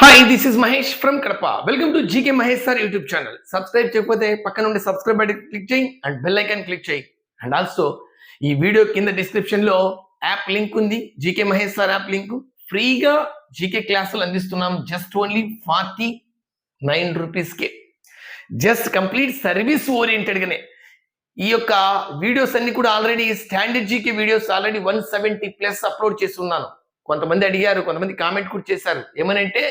Hi this is Mahesh from Kadapa. Welcome to GK Mahesh sir YouTube channel. Subscribe చేయకపోతే పక్కన ఉండే subscribe button click చేయి and bell icon click చేయి. And also ఈ video కింద డిస్క్రిప్షన్ లో యాప్ లింక్ ఉంది. GK Mahesh sir app link. ఫ్రీగా జీకే క్లాసులు అందిస్తున్నాం. జస్ట్ ఓన్లీ 49 రూపీస్కే. జస్ట్ కంప్లీట్ సర్వీస్ ఓరియంటెడ్ గానే ఈ యొక్క వీడియోస్ అన్ని కూడా already standard GK videos already 170+ upload చేస్తున్నాను. కొంతమంది అడిగారు, కొంతమంది కామెంట్ కూడా చేశారు. ఏమనంటే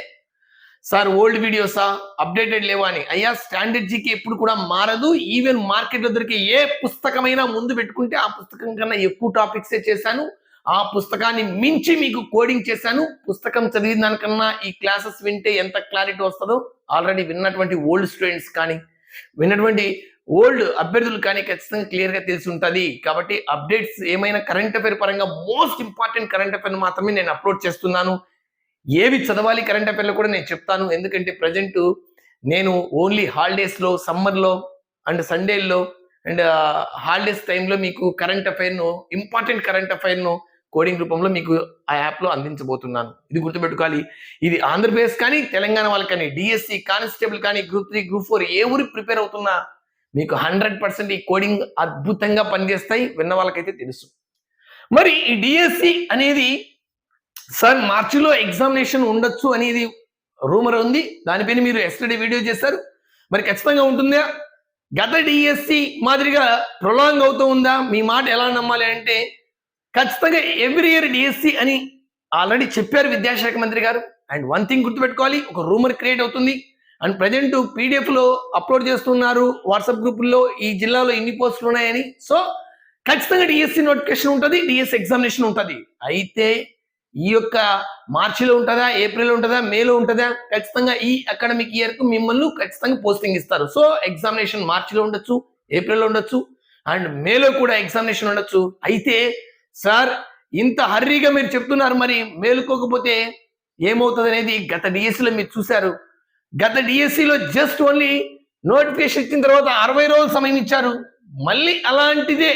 సార్ ఓల్డ్ వీడియోసా, అప్డేటెడ్ లేవా అని. అయ్యా, స్టాండర్డ్ జీకే ఎప్పుడు కూడా మారదు. ఈవెన్ మార్కెట్ లో దొరికే ఏ పుస్తకమైనా ముందు పెట్టుకుంటే ఆ పుస్తకం కన్నా ఎక్కువ టాపిక్సే చేశాను. ఆ పుస్తకాన్ని మించి మీకు కోడింగ్ చేశాను. పుస్తకం చదివిన దానికన్నా ఈ క్లాసెస్ వింటే ఎంత క్లారిటీ వస్తుందో ఆల్రెడీ విన్నటువంటి ఓల్డ్ స్టూడెంట్స్ కానీ విన్నటువంటి ఓల్డ్ అభ్యర్థులు కానీ ఖచ్చితంగా క్లియర్ గా తెలిసి ఉంటుంది. కాబట్టి అప్డేట్స్ ఏమైనా కరెంట్ అఫైర్ పరంగా మోస్ట్ ఇంపార్టెంట్ కరెంట్ అఫైర్ మాత్రమే నేను అప్లోడ్ చేస్తున్నాను. ఏవి చదవాలి కరెంట్ అఫైర్లో కూడా నేను చెప్తాను. ఎందుకంటే ప్రజెంట్ నేను ఓన్లీ హాలిడేస్లో, సమ్మర్లో అండ్ సండేల్లో అండ్ హాలిడేస్ టైంలో మీకు కరెంట్ అఫైర్ను, ఇంపార్టెంట్ కరెంట్ అఫైర్ను కోడింగ్ రూపంలో మీకు ఆ యాప్లో అందించబోతున్నాను. ఇది గుర్తుపెట్టుకోవాలి. ఇది ఆంధ్రప్రదేశ్ కానీ తెలంగాణ వాళ్ళకి కానీ, డిఎస్సి, కానిస్టేబుల్ కానీ, గ్రూప్ 3, గ్రూప్ 4 ఏ ఊరికి ప్రిపేర్ అవుతున్నా మీకు 100% ఈ కోడింగ్ అద్భుతంగా పనిచేస్తాయి. విన్న వాళ్ళకైతే తెలుసు. మరి ఈ డిఎస్సి అనేది సార్ మార్చిలో ఎగ్జామినేషన్ ఉండొచ్చు అనేది రూమర్ ఉంది. దానిపైన మీరు ఎస్టర్డే వీడియో చేశారు. మరి ఖచ్చితంగా ఉంటుందా? గత డిఎస్సి మాదిరిగా ప్రొలాంగ్ అవుతూ ఉందా? మీ మాట ఎలా నమ్మాలి అంటే ఖచ్చితంగా ఎవ్రీ ఇయర్ డిఎస్సి అని ఆల్రెడీ చెప్పారు విద్యాశాఖ మంత్రి గారు. అండ్ వన్ థింగ్ గుర్తుపెట్టుకోవాలి, ఒక రూమర్ క్రియేట్ అవుతుంది. అండ్ ప్రజెంట్ పీడిఎఫ్ లో అప్లోడ్ చేస్తున్నారు వాట్సాప్ గ్రూపుల్లో, ఈ జిల్లాలో ఇన్ని పోస్టులు ఉన్నాయని. సో ఖచ్చితంగా డిఎస్సి నోటిఫికేషన్ ఉంటుంది, డిఎస్సి ఎగ్జామినేషన్ ఉంటుంది. అయితే ఈ యొక్క మార్చిలో ఉంటుందా, ఏప్రిల్లో ఉంటుందా, మేలో ఉంటుందా? ఖచ్చితంగా ఈ అకాడమిక్ ఇయర్ కు మిమ్మల్ని ఖచ్చితంగా పోస్టింగ్ ఇస్తారు. సో ఎగ్జామినేషన్ మార్చిలో ఉండొచ్చు, ఏప్రిల్లో ఉండొచ్చు అండ్ మేలో కూడా ఎగ్జామినేషన్ ఉండొచ్చు. అయితే సార్ ఇంత హర్రీగా మీరు చెప్తున్నారు, మరి మేలుకోకపోతే ఏమవుతుంది అనేది గత డిఎస్సిలో మీరు చూశారు. గత డిఎస్సిలో జస్ట్ ఓన్లీ నోటిఫికేషన్ ఇచ్చిన తర్వాత 60 రోజులు సమయం ఇచ్చారు. మళ్ళీ అలాంటిదే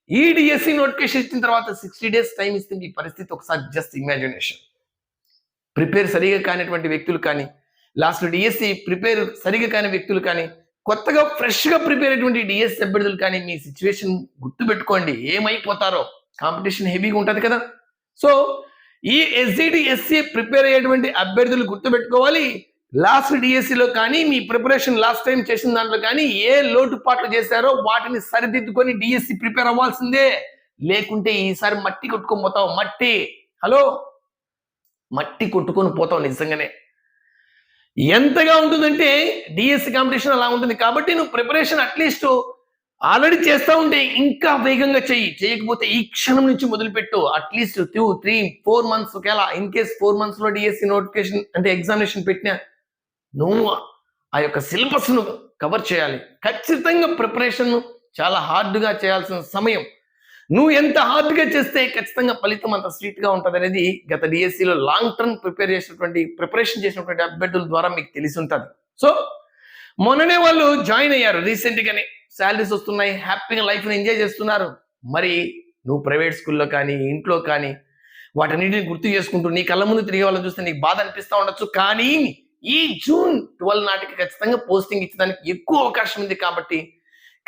ఈ డిఎస్సి నోటిఫికేషన్ ఇచ్చిన తర్వాత 60 డేస్ టైం ఇస్తే ఈ పరిస్థితి ఒకసారి జస్ట్ ఇమాజినేషన్. ప్రిపేర్ సరిగా కానిటువంటి వ్యక్తులు కానీ, లాస్ట్ డిఎస్సి ప్రిపేర్ సరిగా కాని వ్యక్తులు కానీ, కొత్తగా ఫ్రెష్గా ప్రిపేర్ అయ్యేటువంటి డిఎస్సి అభ్యర్థులు కానీ మీ సిచ్యువేషన్ గుర్తుపెట్టుకోండి. ఏమైపోతారో, కాంపిటీషన్ హెవీగా ఉంటుంది కదా. సో ఈ ఎస్జిటి ఎస్సి ప్రిపేర్ అయ్యేటువంటి అభ్యర్థులు గుర్తుపెట్టుకోవాలి. లాస్ట్ డిఎస్సిలో కానీ మీ ప్రిపరేషన్ లాస్ట్ టైం చేసిన దాంట్లో కానీ ఏ లోటుపాట్లు చేశారో వాటిని సరిదిద్దుకొని డిఎస్సి ప్రిపేర్ అవ్వాల్సిందే. లేకుంటే ఈసారి మట్టి కొట్టుకొని పోతావు. మట్టి కొట్టుకొని పోతావు నిజంగానే. ఎంతగా ఉంటుందంటే డిఎస్సి కాంపిటీషన్ అలా ఉంటుంది. కాబట్టి నువ్వు ప్రిపరేషన్ అట్లీస్ట్ ఆల్రెడీ చేస్తూ ఉంటే ఇంకా వేగంగా చేయకపోతే ఈ క్షణం నుంచి మొదలుపెట్టు. అట్లీస్ట్ 2, 3, 4 మంత్స్, ఒకవేళ ఇన్ కేస్ 4 months లో డిఎస్సి నోటిఫికేషన్ అంటే ఎగ్జామినేషన్ పెట్టినా నువ్వు ఆ యొక్క సిలబస్ ను కవర్ చేయాలి. ఖచ్చితంగా ప్రిపరేషన్ చాలా హార్డ్గా చేయాల్సిన సమయం. నువ్వు ఎంత హార్డ్గా చేస్తే ఖచ్చితంగా ఫలితం అంత స్వీట్ గా ఉంటుంది అనేది గత డిఎస్సిలో లాంగ్ టర్మ్ ప్రిపరేషన్ చేసినటువంటి అభ్యర్థుల ద్వారా మీకు తెలిసి ఉంటుంది. సో మొన్ననే వాళ్ళు జాయిన్ అయ్యారు, రీసెంట్ గానే శాలరీస్ వస్తున్నాయి, హ్యాపీగా లైఫ్ని ఎంజాయ్ చేస్తున్నారు. మరి నువ్వు ప్రైవేట్ స్కూల్లో కానీ, ఇంట్లో కానీ వాటన్నిటిని గుర్తు చేసుకుంటూ నీ కళ్ళ ముందు తిరిగే వాళ్ళని చూస్తే నీకు బాధ అనిపిస్తూ ఉండొచ్చు. కానీ ఈ June 12 నాటికి ఖచ్చితంగా పోస్టింగ్ ఇచ్చడానికి ఎక్కువ అవకాశం ఉంది. కాబట్టి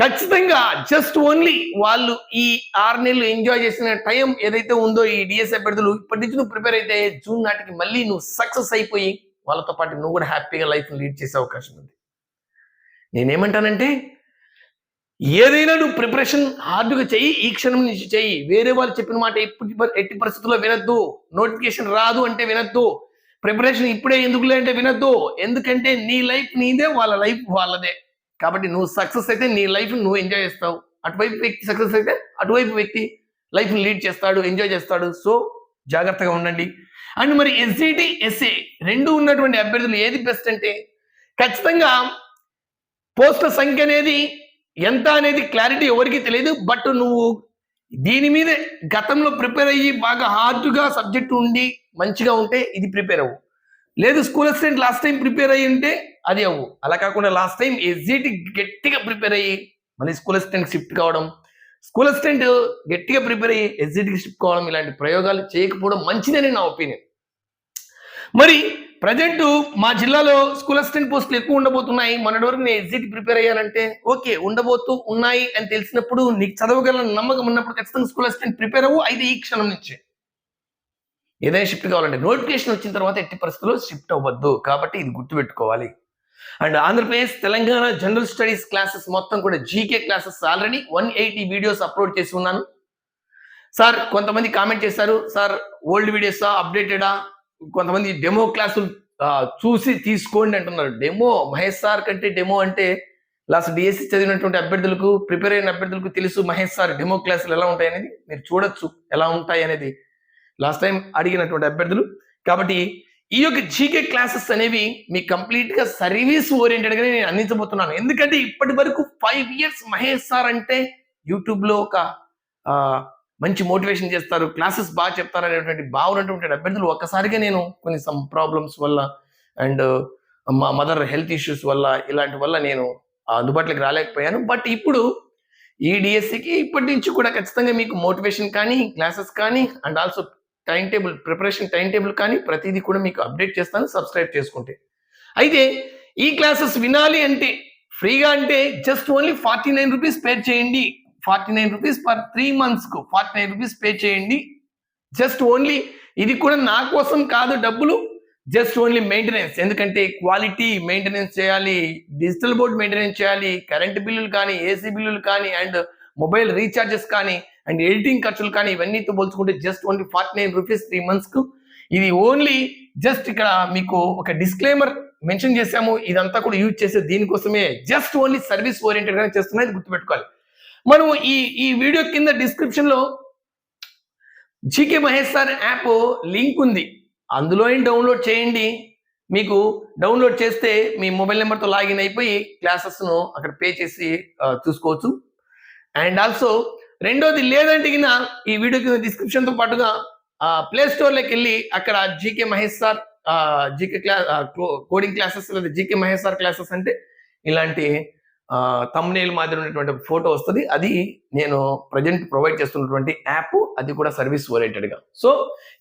ఖచ్చితంగా జస్ట్ ఓన్లీ వాళ్ళు ఈ 6 నెలలు ఎంజాయ్ చేసిన టైం ఏదైతే ఉందో ఈ డిఎస్సి అభ్యర్థులు ఇప్పటి నుంచి నువ్వు ప్రిపేర్ అయితే జూన్ నాటికి మళ్ళీ నువ్వు సక్సెస్ అయిపోయి వాళ్ళతో పాటు నువ్వు కూడా హ్యాపీగా లైఫ్ లీడ్ చేసే అవకాశం ఉంది. నేనేమంటానంటే ఏదైనా నువ్వు ప్రిపరేషన్ హార్డ్గా చెయ్యి, ఈ క్షణం నుంచి చెయ్యి. వేరే వాళ్ళు చెప్పిన మాట ఎట్టి పరిస్థితుల్లో వినొద్దు. నోటిఫికేషన్ రాదు అంటే వినొద్దు. ప్రిపరేషన్ ఇప్పుడే ఎందుకులే అంటే వినొద్దు. ఎందుకంటే నీ లైఫ్ నీదే, వాళ్ళ లైఫ్ వాళ్ళదే. కాబట్టి నువ్వు సక్సెస్ అయితే నీ లైఫ్ నువ్వు ఎంజాయ్ చేస్తావు. అటువైపు వ్యక్తి సక్సెస్ అయితే అటువైపు వ్యక్తి లైఫ్ లీడ్ చేస్తాడు, ఎంజాయ్ చేస్తాడు. సో జాగ్రత్తగా ఉండండి. అండ్ మరి ఎస్జిటి ఎస్ఏ రెండు ఉన్నటువంటి అభ్యర్థులు ఏది బెస్ట్ అంటే ఖచ్చితంగా పోస్టుల సంఖ్య అనేది ఎంత అనేది క్లారిటీ ఎవరికి తెలియదు. బట్ నువ్వు దీని మీద గతంలో ప్రిపేర్ అయ్యి బాగా హార్డ్గా సబ్జెక్ట్ ఉండి మంచిగా ఉంటే ఇది ప్రిపేర్ అవ్వు. లేదు school assistant last time prepare అయ్యి ఉంటే అది అవ్వు. అలా కాకుండా లాస్ట్ టైం ఎస్జిటి గట్టిగా ప్రిపేర్ అయ్యి మళ్ళీ స్కూల్ అసిస్టెంట్ షిఫ్ట్ కావడం, స్కూల్ అసిస్టెంట్ గట్టిగా ప్రిపేర్ అయ్యి ఎస్జిటికి షిఫ్ట్ కావడం, ఇలాంటి ప్రయోగాలు చేయకపోవడం మంచిదని నా ఒపీనియన్. మరి ప్రజెంట్ మా జిల్లాలో స్కూల్ అసిస్టెంట్ పోస్టులు ఎక్కువ ఉండబోతున్నాయి. మొన్నటి వరకు నేను ఎగ్జిట్ ప్రిపేర్ అయ్యానంటే ఓకే ఉండబోతూ ఉన్నాయి అని తెలిసినప్పుడు నీకు చదవగల నమ్మకం ఉన్నప్పుడు ఖచ్చితంగా స్కూల్ అసిస్టెంట్ ప్రిపేర్ అవ్వు. అయితే ఈ క్షణం నుంచి ఏదైనా షిఫ్ట్ కావాలంటే నోటిఫికేషన్ వచ్చిన తర్వాత ఎట్టి పరిస్థితుల్లో షిఫ్ట్ అవ్వద్దు. కాబట్టి ఇది గుర్తుపెట్టుకోవాలి. And Andhra Pradesh Telangana general studies classes మొత్తం కూడా GK classes already 180 videos upload చేసి ఉన్నాను. సార్ కొంతమంది కామెంట్ చేశారు, సార్ ఓల్డ్ వీడియోసా అప్డేటెడా, కొంతమంది డెమో క్లాసులు చూసి తీసుకోండి అంటున్నారు. డెమో మహేష్ సార్ కంటే డెమో అంటే లాస్ట్ డిఎస్సి చదివినటువంటి అభ్యర్థులకు ప్రిపేర్ అయిన అభ్యర్థులకు తెలుసు మహేష్ సార్ డెమో క్లాసులు ఎలా ఉంటాయి అనేది. మీరు చూడొచ్చు ఎలా ఉంటాయి అనేది లాస్ట్ టైం అడిగినటువంటి అభ్యర్థులు. కాబట్టి ఈ యొక్క జీకే క్లాసెస్ అనేవి మీ కంప్లీట్ గా సర్వీస్ ఓరియంటెడ్ గానే నేను అందించబోతున్నాను. ఎందుకంటే ఇప్పటి వరకు 5 years మహేష్ సార్ అంటే యూట్యూబ్ లో ఒక మంచి మోటివేషన్ చేస్తారు, క్లాసెస్ బాగా చెప్తారు అనేటువంటి భావన ఉన్నటువంటి అభ్యర్థులు ఒక్కసారిగా నేను కొన్ని సమ్ ప్రాబ్లమ్స్ వల్ల అండ్ మా మదర్ హెల్త్ ఇష్యూస్ వల్ల ఇలాంటి వల్ల నేను అందుబాటులోకి రాలేకపోయాను. బట్ ఇప్పుడు ఈ డిఎస్సికి ఇప్పటి నుంచి కూడా ఖచ్చితంగా మీకు మోటివేషన్ కానీ క్లాసెస్ కానీ and also time table preparation time table కానీ ప్రతిదీ కూడా మీకు అప్డేట్ చేస్తాను సబ్స్క్రైబ్ చేసుకుంటే. అయితే ఈ క్లాసెస్ వినాలి అంటే ఫ్రీగా అంటే జస్ట్ ఓన్లీ 49 రూపీస్ పే చేయండి. 49 రూపీస్ పర్ 3 months కు 49 రూపీస్ పే చేయండి. జస్ట్ ఓన్లీ ఇది కూడా నా కోసం కాదు డబ్బులు, జస్ట్ ఓన్లీ మెయింటెనెన్స్. ఎందుకంటే క్వాలిటీ మెయింటెనెన్స్ చేయాలి, డిజిటల్ బోర్డ్ మెయింటెనెన్స్ చేయాలి, కరెంట్ బిల్లులు కానీ ఏసీ బిల్లులు కానీ అండ్ మొబైల్ రీఛార్జెస్ కానీ అండ్ ఎడిటింగ్ ఖర్చులు కానీ ఇవన్నీతో పోల్చుకుంటే జస్ట్ ఓన్లీ 49 రూపీస్ 3 months కు. ఇది ఓన్లీ జస్ట్ ఇక్కడ మీకు ఒక డిస్క్లైమర్ మెన్షన్ చేసాము, ఇదంతా కూడా యూజ్ చేసే దీనికోసమే, జస్ట్ ఓన్లీ సర్వీస్ ఓరియంటెడ్ గానే చేస్తున్నది గుర్తుపెట్టుకోవాలి. మనం ఈ వీడియో కింద డిస్క్రిప్షన్ లో GK Mahesh sir app link ఉంది, అందులో డౌన్లోడ్ చేయండి. మీకు డౌన్లోడ్ చేస్తే మీ మొబైల్ నెంబర్తో లాగిన్ అయిపోయి క్లాసెస్ ను అక్కడ పే చేసి చూసుకోవచ్చు. అండ్ ఆల్సో రెండోది లేదంటే ఈ వీడియో కింద డిస్క్రిప్షన్ తో పాటుగా ప్లే స్టోర్ లోకి వెళ్ళి అక్కడ GK Mahesh sir GK coding classes లేదా జీకే మహేష్ సార్ క్లాసెస్ అంటే ఇలాంటి థంబ్నెయిల్ మాదిరి ఉన్నటువంటి ఫోటో వస్తుంది. అది నేను ప్రజెంట్ ప్రొవైడ్ చేస్తున్నటువంటి యాప్, అది కూడా సర్వీస్ ఓరియంటెడ్ గా. సో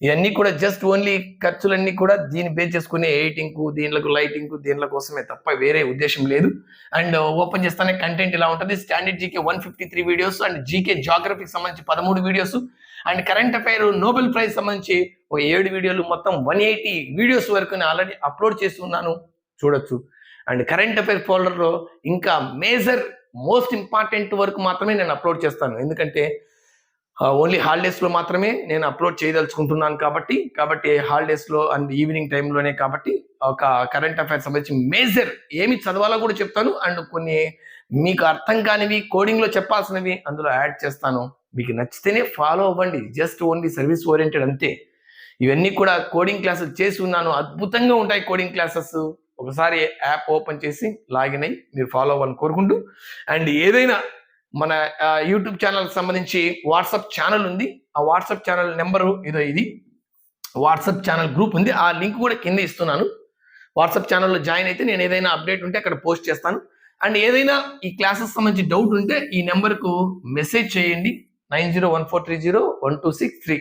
ఇవన్నీ కూడా జస్ట్ ఓన్లీ ఖర్చులన్నీ కూడా దీన్ని బేస్ చేసుకునే ఎడిటింగ్ కు దీనిలకు లైటింగ్ కు దీనిల కోసమే తప్ప వేరే ఉద్దేశం లేదు. అండ్ ఓపెన్ చేస్తానే కంటెంట్ ఇలా ఉంటుంది. Standard GK 153 videos and GK జాగ్రఫీకి సంబంధించి 13 videos and current affair Nobel prize సంబంధించి ఒక 7 వీడియోలు, మొత్తం 180 వీడియోస్ వరకు నేను ఆల్రెడీ అప్లోడ్ చేసి ఉన్నాను, చూడొచ్చు. అండ్ కరెంట్ అఫైర్ ఫోల్డర్లో ఇంకా మేజర్ మోస్ట్ ఇంపార్టెంట్ వరకు మాత్రమే నేను అప్లోడ్ చేస్తాను. ఎందుకంటే ఓన్లీ హాలిడేస్లో మాత్రమే నేను అప్లోడ్ చేయదలుచుకుంటున్నాను. కాబట్టి హాలిడేస్లో అండ్ ఈవినింగ్ టైంలోనే కాబట్టి ఒక కరెంట్ అఫైర్స్ సంబంధించి మేజర్ ఏమి చదవాలో కూడా చెప్తాను. అండ్ కొన్ని మీకు అర్థం కానివి కోడింగ్లో చెప్పాల్సినవి అందులో యాడ్ చేస్తాను. మీకు నచ్చితేనే ఫాలో అవ్వండి. జస్ట్ ఓన్లీ సర్వీస్ ఓరియంటెడ్ అంతే. ఇవన్నీ కూడా కోడింగ్ క్లాసెస్ చేసి ఉన్నాను, అద్భుతంగా ఉంటాయి కోడింగ్ క్లాసెస్. ఒకసారి యాప్ ఓపెన్ చేసి లాగిన్ అయ్యి మీరు ఫాలో అవ్వాలని కోరుకుంటూ, అండ్ ఏదైనా మన యూట్యూబ్ ఛానల్కి సంబంధించి వాట్సాప్ ఛానల్ ఉంది, ఆ వాట్సాప్ ఛానల్ నెంబరు ఇది వాట్సాప్ ఛానల్ గ్రూప్ ఉంది, ఆ లింక్ కూడా కింద ఇస్తున్నాను. వాట్సాప్ ఛానల్లో జాయిన్ అయితే నేను ఏదైనా అప్డేట్ ఉంటే అక్కడ పోస్ట్ చేస్తాను. అండ్ ఏదైనా ఈ క్లాసెస్ సంబంధించి డౌట్ ఉంటే ఈ నెంబర్కు మెసేజ్ చేయండి, 9014301263.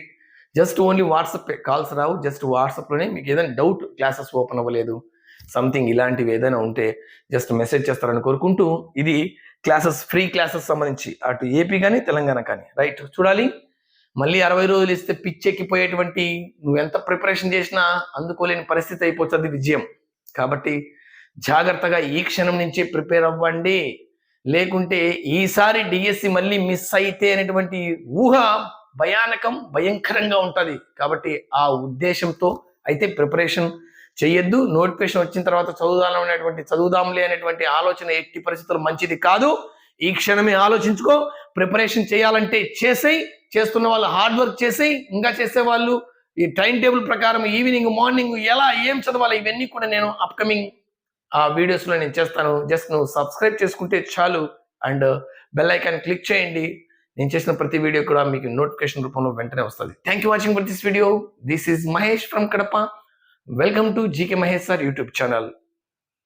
జస్ట్ ఓన్లీ వాట్సాప్, కాల్స్ రావు, జస్ట్ వాట్సాప్లోనే మీకు ఏదైనా డౌట్, క్లాసెస్ ఓపెన్ అవ్వలేదు సంథింగ్ ఇలాంటివి ఏదైనా ఉంటే జస్ట్ మెసేజ్ చేస్తారని కోరుకుంటూ, ఇది క్లాసెస్ ఫ్రీ క్లాసెస్ సంబంధించి అటు ఏపీ కానీ తెలంగాణ కానీ రైట్ చూడాలి. మళ్ళీ 60 రోజులు ఇస్తే పిచ్చెక్కిపోయేటువంటి, నువ్వు ఎంత ప్రిపరేషన్ చేసినా అందుకోలేని పరిస్థితి అయిపోతుంది విజయం. కాబట్టి జాగ్రత్తగా ఈ క్షణం నుంచే ప్రిపేర్ అవ్వండి. లేకుంటే ఈసారి డిఎస్సి మళ్ళీ మిస్ అయితే అనేటువంటి ఊహ భయంకరంగా ఉంటుంది. కాబట్టి ఆ ఉద్దేశంతో అయితే ప్రిపరేషన్ చెయ్యొద్దు. నోటిఫికేషన్ వచ్చిన తర్వాత చదువుదాంలే అనేటువంటి ఆలోచన ఎట్టి పరిస్థితుల్లో మంచిది కాదు. ఈ క్షణమే ఆలోచించుకో. ప్రిపరేషన్ చేయాలంటే చేసేయి, చేస్తున్న వాళ్ళు హార్డ్ వర్క్ చేసేయి, ఇంకా చేసే వాళ్ళు ఈ టైం టేబుల్ ప్రకారం ఈవినింగ్ మార్నింగ్ ఎలా ఏం చదవాలి ఇవన్నీ కూడా నేను అప్కమింగ్ వీడియోస్లో నేను చేస్తాను. జస్ట్ నువ్వు సబ్స్క్రైబ్ చేసుకుంటే చాలు అండ్ బెల్ ఐకాన్ క్లిక్ చేయండి. నేను చేసిన ప్రతి వీడియో కూడా మీకు నోటిఫికేషన్ రూపంలో వెంటనే వస్తుంది. Thank you watching for this video. This is Mahesh from Kadapa. Welcome to GK Mahesh Sir YouTube channel.